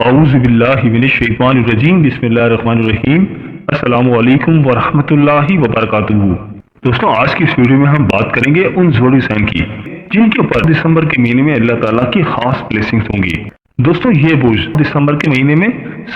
اعوذ باللہ من الشیطان الرجیم بسم اللہ الرحمن الرحیم السلام علیکم ورحمۃ اللہ وبرکاتہ۔ دوستوں، آج کی اس ویڈیو میں ہم بات کریں گے ان زوڈی سائن کی جن کے اوپر دسمبر کے مہینے میں اللہ تعالیٰ کی خاص بلیسنگز ہوں گی۔ دوستوں، یہ برج دسمبر کے مہینے میں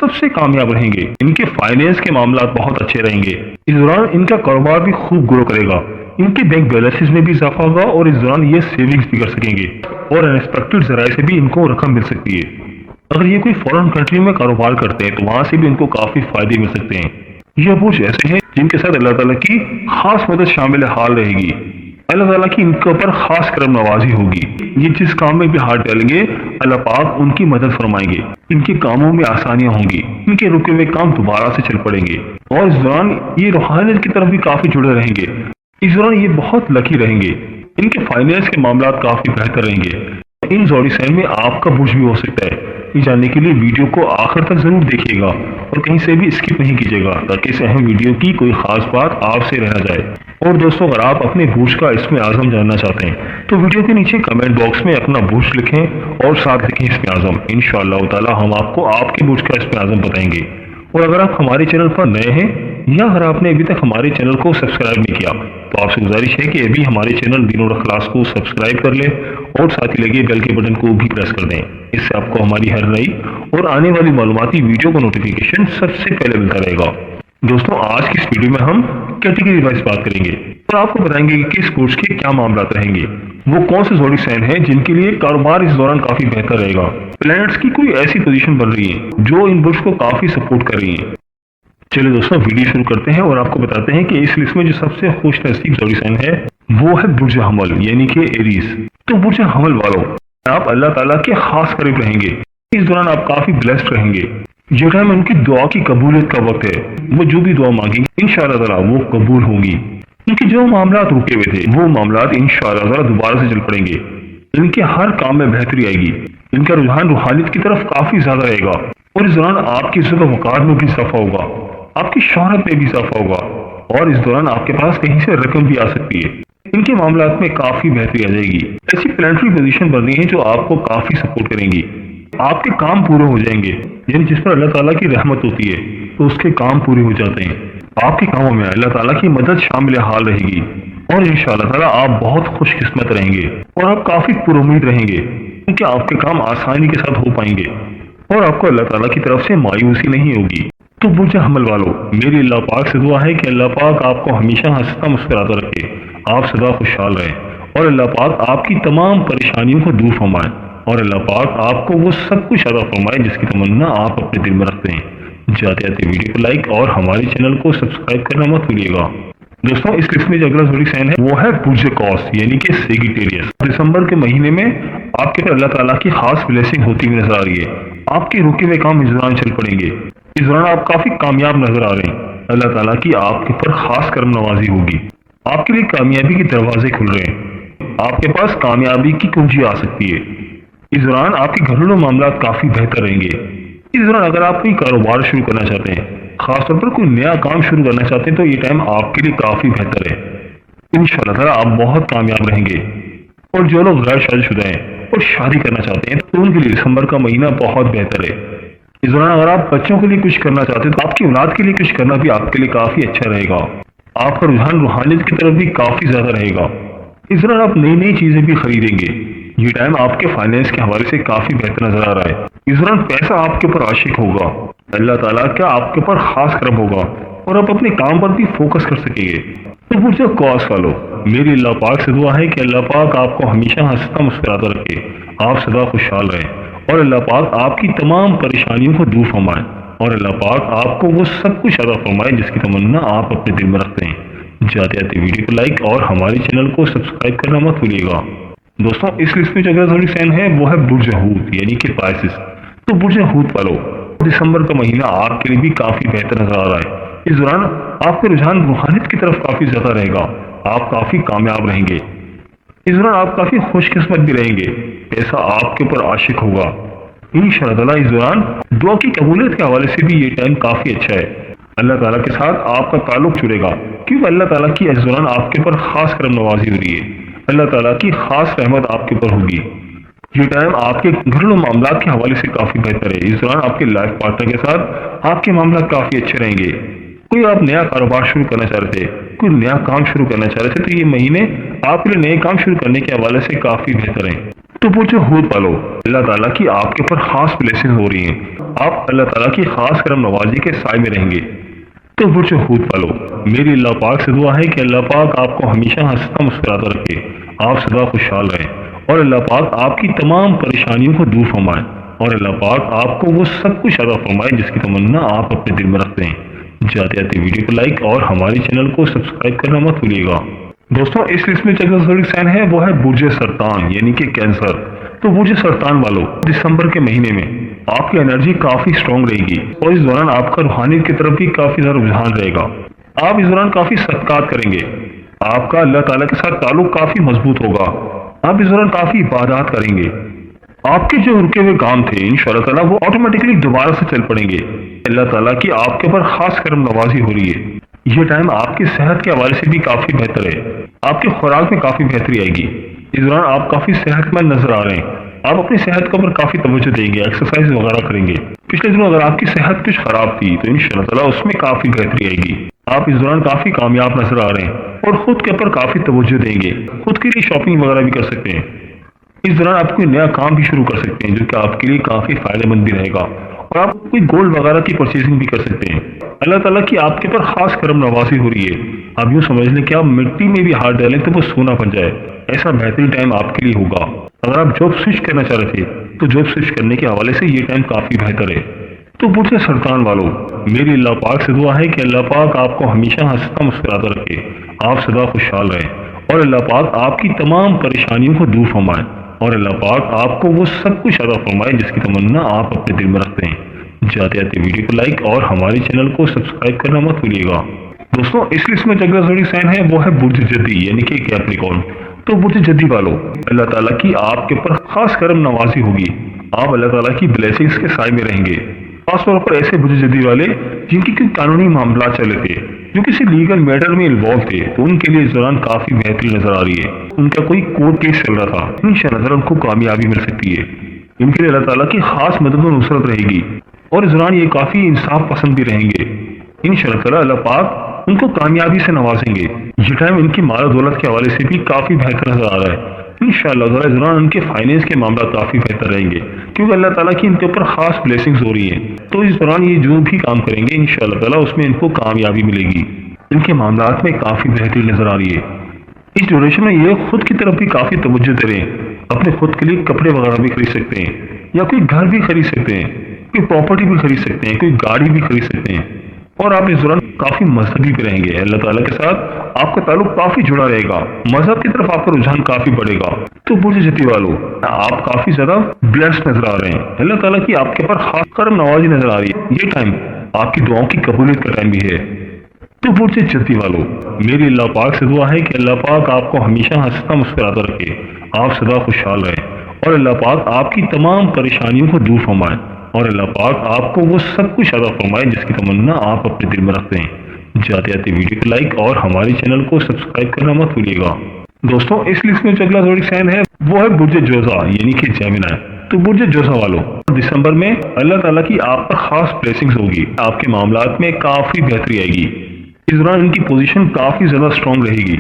سب سے کامیاب رہیں گے۔ ان کے فائنینس کے معاملات بہت اچھے رہیں گے۔ اس دوران ان کا کاروبار بھی خوب گرو کرے گا۔ ان کے بینک بیلنسز میں بھی اضافہ ہوگا اور اس دوران یہ سیونگز بھی کر سکیں گے اور انسپیکٹڈ ذرائع سے بھی ان کو رقم مل سکتی ہے۔ اگر یہ کوئی فورن کنٹری میں کاروبار کرتے ہیں تو وہاں سے بھی ان کو کافی فائدے مل سکتے ہیں۔ یہ برج ایسے ہیں جن کے ساتھ اللہ تعالیٰ کی خاص مدد شامل حال رہے گی۔ اللہ تعالیٰ کی ان کے اوپر خاص کرم نوازی ہوگی۔ یہ جس کام میں بھی ہاتھ ڈالیں گے اللہ پاک ان کی مدد فرمائیں گے۔ ان کے کاموں میں آسانیاں ہوں گی۔ ان کے رکے ہوئے کام دوبارہ سے چل پڑیں گے اور اس دوران یہ روحانیت کی طرف بھی کافی جڑے رہیں گے۔ اس دوران یہ بہت لکی رہیں گے۔ ان کے فائنینس کے معاملات کافی بہتر رہیں گے۔ ان زوڈی سائن میں آپ کا برج بھی ہو سکتا ہے۔ یہ جاننے کے لیے ویڈیو کو آخر تک ضرور دیکھیے گا اور کہیں سے بھی اسکپ نہیں کیجیے گا تاکہ اس اہم ویڈیو کی کوئی خاص بات آپ سے رہ نہ جائے۔ اور دوستوں، اگر آپ اپنے برج کا اسم اعظم جاننا چاہتے ہیں تو ویڈیو کے نیچے کمنٹ باکس میں اپنا برج لکھیں اور ساتھ لکھیں اسم اعظم۔ انشاءاللہ تعالی ہم آپ کو آپ کے برج کا اسم اعظم بتائیں گے۔ اور اگر آپ ہمارے چینل پر نئے ہیں یا اگر آپ نے ابھی تک ہمارے چینل کو سبسکرائب نہیں کیا تو آپ سے گزارش ہے کہ ابھی ہمارے چینل دین اور اخلاص کو سبسکرائب کر لیں اور ساتھ ہی لگے بیل کے بٹن کو بھی پریس کر دیں۔ اس سے آپ کو ہماری ہر نئی اور آنے والی معلوماتی ویڈیو کا نوٹیفیکیشن سب سے پہلے ملتا رہے گا۔ دوستوں، آج کی اس ویڈیو میں ہم کیٹیگری وائز بات کریں گے اور آپ کو بتائیں گے کہ کس برج کے کیا معاملات رہیں گے، وہ کون سے زوڈی سائن ہیں جن کے لیے کاروبار اس دوران کافی بہتر رہے گا۔ پلانٹس کی کوئی ایسی پوزیشن بن رہی ہے جو ان برج کو کافی سپورٹ کر رہی ہے۔ چلے دوستوں، ویڈیو شروع کرتے ہیں اور آپ کو بتاتے ہیں کہ اس لسٹ میں جو سب سے خوش نصیب زوڈی سائن ہے وہ ہے برج حمل یعنی کہ ایریز۔ تو برج حمل والوں، آپ اللہ تعالیٰ کے خاص قریب رہیں گے۔ اس دوران آپ کافی بلیسڈ رہیں گے۔ یہ ٹائم ان کی دعا کی قبولیت کا وقت ہے۔ وہ جو بھی دعا مانگیں گے انشاءاللہ تعالیٰ وہ قبول ہوگی۔ ان کے جو معاملات رکے ہوئے تھے وہ معاملات انشاءاللہ تعالیٰ دوبارہ سے چل پڑیں گے۔ ان کے ہر کام میں بہتری آئے گی۔ ان کا رجحان روحانیت کی طرف کافی زیادہ رہے گا اور اس دوران آپ کی عزت و وقار میں بھی اضافہ ہوگا، آپ کی شہرت میں بھی اضافہ ہوگا اور اس دوران آپ کے پاس کہیں سے رقم بھی آ سکتی ہے۔ ان کے معاملات میں کافی بہتری آ جائے گی۔ ایسی پلانٹری پوزیشن بن رہی ہے جو آپ کو کافی سپورٹ کریں گی۔ آپ کے کام پورے ہو جائیں گے، یعنی جس پر اللہ تعالیٰ کی رحمت ہوتی ہے تو اس کے کام پورے ہو جاتے ہیں۔ آپ کے کاموں میں اللہ تعالیٰ کی مدد شامل حال رہے گی اور انشاءاللہ تعالیٰ آپ بہت خوش قسمت رہیں گے اور آپ کافی پر امید رہیں گے کیونکہ آپ کے کام آسانی کے ساتھ ہو پائیں گے اور آپ کو اللہ تعالیٰ کی طرف سے مایوسی نہیں ہوگی۔ تو برج حمل والوں، میری اللہ پاک سے دعا ہے کہ اللہ پاک آپ کو ہمیشہ ہنستا مسکراتا رکھے، آپ سدا خوشحال رہیں اور اللہ پاک آپ کی تمام پریشانیوں کو دور فرمائے اور اللہ پاک آپ کو وہ سب کچھ عطا فرمائے جس کی تمنا آپ اپنے دل میں رکھتے ہیں۔ جاتے جاتے ویڈیو کو لائک اور ہمارے چینل کو سبسکرائب کرنا مت بھولیے گا۔ دوستوں، اس لسٹ میں جو اگلا زوڈی سائن ہے وہ ہے برج قوس یعنی کہ سیگیٹیریس۔ دسمبر کے مہینے میں آپ کے پر اللہ تعالیٰ کی خاص بلیسنگ ہوتی ہوئی نظر آ رہی ہے۔ آپ کے رکے ہوئے کام اس دوران چل پڑیں گے۔ اس دوران آپ کافی کامیاب نظر آ رہے ہیں۔ اللہ تعالیٰ کی آپ کے پر خاص کرم نوازی ہوگی۔ آپ کے لیے کامیابی کے دروازے کھل رہے ہیں۔ آپ کے پاس کامیابی کی کنجی آ سکتی ہے۔ اس دوران آپ کے گھریلو معاملات کافی بہتر رہیں گے۔ اس دوران اگر آپ کوئی کاروبار شروع کرنا چاہتے ہیں، خاص طور پر کوئی نیا کام شروع کرنا چاہتے ہیں، تو یہ ٹائم آپ کے لیے کافی بہتر ہے۔ انشاءاللہ تعالیٰ آپ بہت کامیاب رہیں گے۔ اور جو لوگ غیر شادی شدہ ہیں اور شادی کرنا چاہتے ہیں تو ان کے لیے دسمبر کا مہینہ بہت بہتر ہے۔ اس دوران اگر آپ بچوں کے لیے کچھ کرنا چاہتے ہیں تو آپ کی اولاد کے لیے کچھ کرنا بھی آپ کے لیے کافی اچھا رہے گا۔ آپ کا رجحان روحانیت کی طرف بھی کافی زیادہ رہے گا۔ اس دوران آپ نئی نئی چیزیں بھی خریدیں گے۔ یہ ٹائم آپ کے فائنینس کے حوالے سے کافی بہتر نظر آ رہا ہے۔ اس دوران پیسہ آپ کے اوپر عاشق ہوگا۔ اللہ تعالیٰ کا آپ کے اوپر خاص کرم ہوگا اور آپ اپنے کام پر بھی فوکس کر سکیں گے۔ تو برج قوس والو، میری اللہ پاک سے دعا ہے کہ اللہ پاک آپ کو ہمیشہ ہنستا مسکراتا رکھے، آپ سدا خوشحال رہیں اور اللہ پاک آپ کی تمام پریشانیوں کو دور فرمائے اور اللہ پاک آپ کو وہ سب کچھ عطا فرمائے جس کی تمنا آپ اپنے دل میں رکھتے ہیں۔ جاتے جاتے ویڈیو کو لائک اور ہمارے چینل کو سبسکرائب کرنا مت بھولیے گا۔ دوستوں، اس لسٹ میں جو اگلا زوڈی سائن ہے وہ ہے برج حوت یعنی کہ پائسس۔ تو برج حوت والوں، دسمبر کا مہینہ آپ کے لیے بھی کافی بہتر نظر آ رہا ہے۔ اس دوران آپ کا رجحان روحانیت کی طرف کافی زیادہ رہے گا۔ آپ کافی کامیاب رہیں گے۔ اس دوران آپ کافی خوش قسمت بھی رہیں گے۔ پیسہ آپ کے اوپر عاشق ہوگا۔ انشاءاللہ تعالیٰ اس دوران دعا کی قبولیت کے حوالے سے بھی یہ ٹائم کافی اچھا ہے۔ اللہ تعالیٰ کے ساتھ آپ کا تعلق جڑے گا کیونکہ اللہ تعالیٰ کی اس دوران آپ کے اوپر خاص کرم نوازی ہو رہی ہے۔ اللہ تعالیٰ کی خاص رحمت آپ کے اوپر ہوگی۔ یہ ٹائم آپ کے گھریلو معاملات کے حوالے سے کافی بہتر ہے۔ اس دوران آپ کے لائف پارٹنر کے ساتھ آپ کے معاملات کافی اچھے رہیں گے۔ کوئی آپ نیا کاروبار شروع کرنا چاہ رہے تھے، کوئی نیا کام شروع کرنا چاہ رہے تھے، تو یہ مہینے آپ کے لیے نئے کام شروع کرنے کے حوالے سے کافی بہتر ہیں۔ تو برج حوت والو، اللہ تعالیٰ کی آپ کے اوپر خاص بلیسنگ ہو رہی ہیں۔ آپ اللہ تعالیٰ کی خاص کرم نوازی کے سائے میں رہیں گے۔ تو برج حوت والو، میری اللہ پاک سے دعا ہے کہ اللہ پاک آپ کو ہمیشہ ہنستا مسکراتا رکھے، آپ سدا خوشحال رہیں، اور اللہ پاک آپ کی تمام پریشانیوں کو دور فرمائے، اور اللہ پاک آپ کو وہ سب کچھ عطا فرمائے جس کی تمنا آپ اپنے دل میں رکھتے ہیں۔ جاتے جاتے ویڈیو کو لائک اور ہمارے چینل کو سبسکرائب کرنا مت بھولیے گا۔ دوستوں، اس لسٹ میں جو زوڈک سائن ہے وہ ہے برج سرطان یعنی کہ کینسر۔ تو برج سرطان والوں، دسمبر کے مہینے میں آپ کی انرجی کافی سٹرونگ رہے گی، اور اس دوران آپ کا روحانیت کی طرف بھی کافی زیادہ رجحان رہے گا۔ آپ اس دوران کافی صدقات کریں گے، آپ کا اللہ تعالیٰ کے ساتھ تعلق کافی مضبوط ہوگا، آپ اس دوران کافی عبادات کریں گے، آپ کے جو رکے ہوئے کام تھے انشاءاللہ تعالیٰ وہ آٹومیٹکلی دوبارہ سے چل پڑیں گے۔ اللہ تعالیٰ کی آپ کے اوپر خاص کرم نوازی ہو رہی ہے۔ یہ ٹائم آپ کی صحت کے حوالے سے بھی کافی بہتر ہے، آپ کی خوراک میں کافی بہتری آئے گی۔ اس دوران آپ کافی صحت مند نظر آ رہے ہیں، آپ اپنی صحت کے اوپر کافی توجہ دیں گے، ایکسرسائز وغیرہ کریں گے۔ پچھلے دنوں اگر آپ کی صحت کچھ خراب تھی تو انشاءاللہ تعالیٰ اس میں کافی بہتری آئے گی۔ آپ اس دوران کافی کامیاب نظر آ رہے ہیں اور خود کے اوپر کافی توجہ دیں گے، خود کے لیے شاپنگ وغیرہ بھی کر سکتے ہیں۔ اس دوران آپ کوئی نیا کام بھی شروع کر سکتے ہیں جو کہ آپ کے لیے کافی فائدہ مند بھی رہے گا، اور آپ کوئی گولڈ وغیرہ کی پرچیزنگ بھی کر سکتے ہیں۔ اللہ تعالیٰ کی آپ کے اوپر خاص کرم نوازی ہو رہی ہے۔ آپ یوں سمجھ لیں کہ آپ مٹی میں بھی ہاتھ ڈالیں تو وہ سونا بن جائے، ایسا بہترین ٹائم آپ کے لیے ہوگا۔ اگر آپ جاب سوئچ کرنا چاہ رہے تھے تو جاب سوئچ کرنے کے حوالے سے یہ ٹائم کافی بہتر ہے۔ تو برج سرطان والوں، میری اللہ پاک سے دعا ہے کہ اللہ پاک آپ کو ہمیشہ ہنستا مسکراتا رکھے، آپ سدا خوشحال رہیں، اور اللہ پاک آپ کی تمام پریشانیوں کو دور فرمائے، اور اللہ پاک آپ کو وہ سب کچھ عطا فرمائے جس کی تمنا آپ اپنے دل میں رکھتے ہیں۔ جاتے جاتے ویڈیو کو لائک اور ہمارے چینل کو سبسکرائب کرنا مت بھولیے گا۔ دوستوں، اس لسٹ میں جو زوڈک سائن ہے وہ ہے برج جدی یعنی کہ کیپریکارن۔ تو برج جدی والوں، اللہ تعالیٰ کی آپ کے اوپر خاص کرم نوازی ہوگی، آپ اللہ تعالیٰ کی بلیسنگز کے سائے میں رہیں گے۔ خاص طور پر ایسے برج جدی والے جن کی کوئی قانونی معاملات چل رہے تھے، جو کسی لیگل میٹر میں انوالو تھے، تو ان کے لیے اس دوران کافی بہتری نظر آ رہی ہے۔ ان کا کوئی کورٹ کیس چل رہا تھا، انشاءاللہ ان کو کامیابی مل سکتی ہے۔ ان کے لیے اللہ تعالیٰ کی خاص مدد و نصرت رہے گی، اور اس دوران یہ کافی انصاف پسند بھی رہیں گے۔ انشاءاللہ تعالیٰ اللہ پاک ان کو کامیابی سے نوازیں گے۔ یہ ٹائم ان کی مال و دولت کے حوالے سے بھی کافی بہتر نظر آ رہا ہے۔ انشاءاللہ تعالیٰ اس دوران ان کے فائنینس کے معاملات کافی بہتر رہیں گے، کیونکہ اللہ تعالیٰ کی ان کے اوپر خاص بلیسنگز ہو رہی ہیں۔ تو اس دوران یہ جو بھی کام کریں گے انشاءاللہ تعالیٰ اس میں ان کو کامیابی ملے گی، ان کے معاملات میں کافی بہتری نظر آ رہی ہے۔ اس ڈیوریشن میں یہ خود کی طرف بھی کافی توجہ دے رہے ہیں، اپنے خود کے لیے کپڑے وغیرہ بھی خرید سکتے ہیں، یا کوئی گھر بھی خرید سکتے ہیں، کوئی پراپرٹی بھی خرید سکتے ہیں، کوئی گاڑی بھی خرید سکتے ہیں، اور آپ اس دوران کافی مذہبی بھی رہیں گے۔ اللہ تعالیٰ کے ساتھ آپ کا تعلق کافی جڑا رہے گا، مذہب کی طرف آپ کا رجحان کافی بڑھے گا۔ تو برج جدی والوں، آپ کافی زیادہ بلیسڈ نظر آ رہے ہیں، اللہ تعالیٰ کی آپ کے اوپر خاص کرم نوازی نظر آ رہی ہے۔ یہ ٹائم آپ کی دعاؤں کی قبولیت کا ٹائم بھی ہے۔ تو برج جدی والوں، میری اللہ پاک سے دعا ہے کہ اللہ پاک آپ کو ہمیشہ ہنستا مسکراتا رکھے، آپ سدا خوشحال رہیں، اور اللہ پاک آپ کی تمام پریشانیوں کو دور فرمائے، اور اللہ پاک آپ کو وہ سب کچھ عطا فرمائے جس کی تمنا آپ اپنے دل میں رکھتے ہیں۔ جاتے جاتے ویڈیو کو لائک اور ہمارے چینل کو سبسکرائب کرنا مت بھولیے گا۔ دوستوں، اس لسٹ میں جو اگلا زوڈک سائن ہے وہ ہے برج جوزا یعنی کہ جیمنی۔ تو برج جوزا والوں، دسمبر میں اللہ تعالیٰ کی آپ پر خاص بلیسنگز ہوگی، آپ کے معاملات میں کافی بہتری آئے گی۔ اس دوران ان کی پوزیشن کافی زیادہ سٹرونگ رہے گی،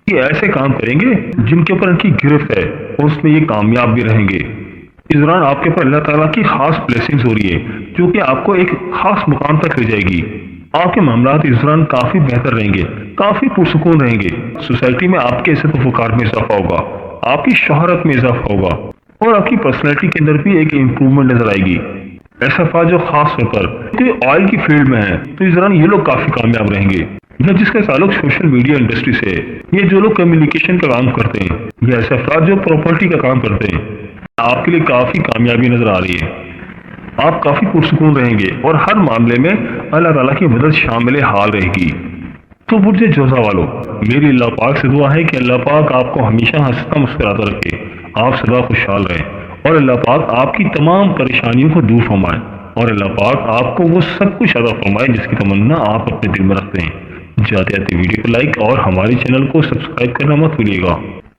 یہ ایسے کام کریں گے جن کے اوپر ان کی گرفت ہے اور اس میں یہ کامیاب بھی رہیں گے۔ اس دوران آپ کے اوپر اللہ تعالیٰ کی خاص بلیسنگز ہو رہی ہے جو کہ آپ کو ایک خاص مقام تک لے جائے گی۔ آپ کے معاملات اس دوران کافی بہتر رہیں گے، کافی پرسکون رہیں گے، سوسائٹی میں آپ کے عزت و وقار میں اضافہ ہوگا، آپ کی شہرت میں اضافہ ہوگا، اور آپ کی پرسنالٹی کے اندر بھی ایک امپروومنٹ نظر آئے گی۔ ایسا افراد جو خاص طور پر کوئی آئل کی فیلڈ میں ہے تو اس دوران یہ لوگ کافی کامیاب رہیں گے، یا جس کا تعلق سوشل میڈیا انڈسٹری سے ہے، یہ جو لوگ کمیونیکیشن کا کام کرتے ہیں، یا ایسے افراد جو پراپرٹی کا کام کرتے ہیں، آپ کے لیے کافی کامیابی نظر آ رہی ہے۔ آپ کافی پرسکون رہیں گے اور ہر معاملے میں اللہ تعالیٰ کی مدد شامل حال رہے گی۔ تو برج جوزا والوں، میری اللہ پاک سے دعا ہے کہ اللہ پاک آپ کو ہمیشہ ہنستا مسکراتا رکھے، آپ سدا خوشحال رہیں، اور اللہ پاک آپ کی تمام پریشانیوں کو دور فرمائے، اور اللہ پاک آپ کو وہ سب کچھ عطا فرمائے جس کی تمنا آپ اپنے دل میں رکھتے ہیں۔ جاتے جاتے ویڈیو کو لائک اور ہمارے چینل کو سبسکرائب کرنا مت بھولیے گا۔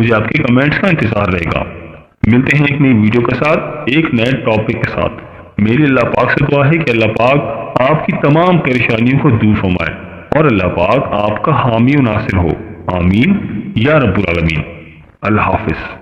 مجھے آپ کے کمنٹس کا انتظار رہے گا۔ ملتے ہیں ایک نئی ویڈیو کے ساتھ، ایک نئے ٹاپک کے ساتھ۔ میری اللہ پاک سے دعا ہے کہ اللہ پاک آپ کی تمام پریشانیوں کو دور فرمائے اور اللہ پاک آپ کا حامی و ناصر ہو، آمین یا رب العالمین۔ اللہ حافظ۔